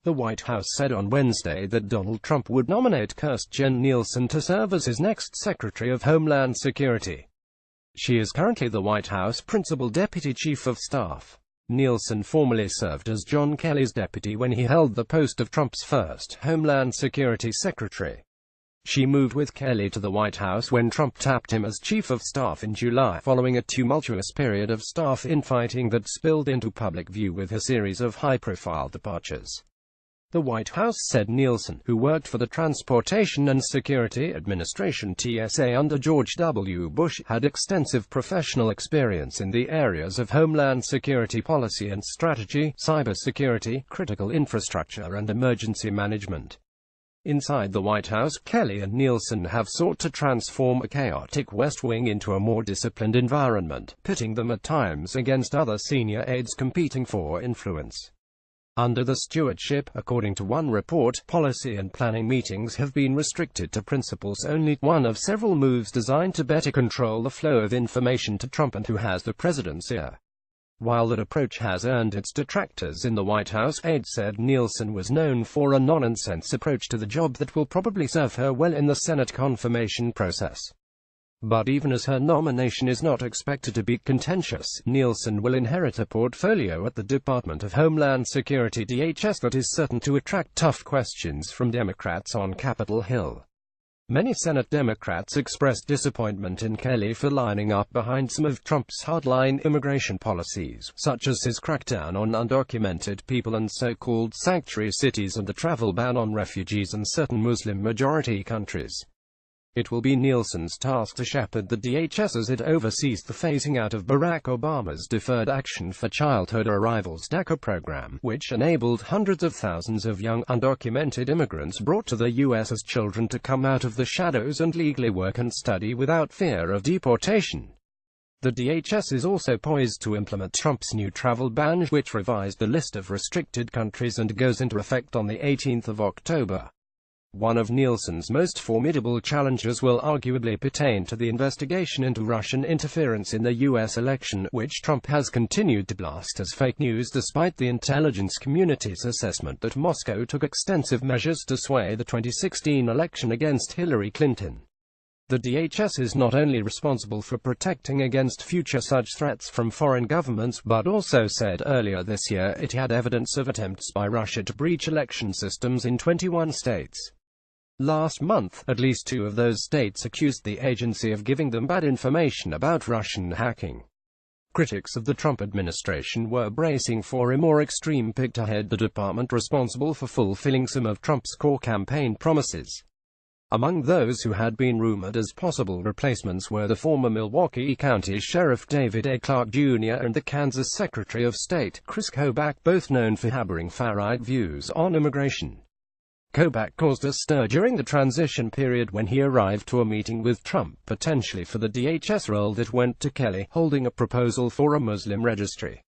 The White House said on Wednesday that Donald Trump would nominate Kirstjen Nielsen to serve as his next Secretary of Homeland Security. She is currently the White House Principal Deputy Chief of Staff. Nielsen formerly served as John Kelly's deputy when he held the post of Trump's first Homeland Security Secretary. She moved with Kelly to the White House when Trump tapped him as Chief of Staff in July, following a tumultuous period of staff infighting that spilled into public view with a series of high-profile departures. The White House said Nielsen, who worked for the Transportation and Security Administration (TSA) under George W. Bush, had extensive professional experience in the areas of homeland security policy and strategy, cybersecurity, critical infrastructure and emergency management. Inside the White House, Kelly and Nielsen have sought to transform a chaotic West Wing into a more disciplined environment, pitting them at times against other senior aides competing for influence. Under the stewardship, according to one report, policy and planning meetings have been restricted to principals only, one of several moves designed to better control the flow of information to Trump and who has the president's ear. While that approach has earned its detractors in the White House, aides said Nielsen was known for a no-nonsense approach to the job that will probably serve her well in the Senate confirmation process. But even as her nomination is not expected to be contentious, Nielsen will inherit a portfolio at the Department of Homeland Security (DHS) that is certain to attract tough questions from Democrats on Capitol Hill. Many Senate Democrats expressed disappointment in Kelly for lining up behind some of Trump's hardline immigration policies, such as his crackdown on undocumented people and so-called sanctuary cities and the travel ban on refugees and certain Muslim-majority countries. It will be Nielsen's task to shepherd the DHS as it oversees the phasing out of Barack Obama's Deferred Action for Childhood Arrivals (DACA) program, which enabled hundreds of thousands of young, undocumented immigrants brought to the U.S. as children to come out of the shadows and legally work and study without fear of deportation. The DHS is also poised to implement Trump's new travel ban, which revised the list of restricted countries and goes into effect on the 18th of October. One of Nielsen's most formidable challenges will arguably pertain to the investigation into Russian interference in the U.S. election, which Trump has continued to blast as fake news despite the intelligence community's assessment that Moscow took extensive measures to sway the 2016 election against Hillary Clinton. The DHS is not only responsible for protecting against future such threats from foreign governments, but also said earlier this year it had evidence of attempts by Russia to breach election systems in 21 states. Last month, at least 2 of those states accused the agency of giving them bad information about Russian hacking. Critics of the Trump administration were bracing for a more extreme pick to head the department responsible for fulfilling some of Trump's core campaign promises. Among those who had been rumored as possible replacements were the former Milwaukee County Sheriff David A. Clark Jr. and the Kansas Secretary of State, Chris Kobach, both known for harboring far-right views on immigration. Kobach caused a stir during the transition period when he arrived to a meeting with Trump, potentially for the DHS role that went to Kelly, holding a proposal for a Muslim registry.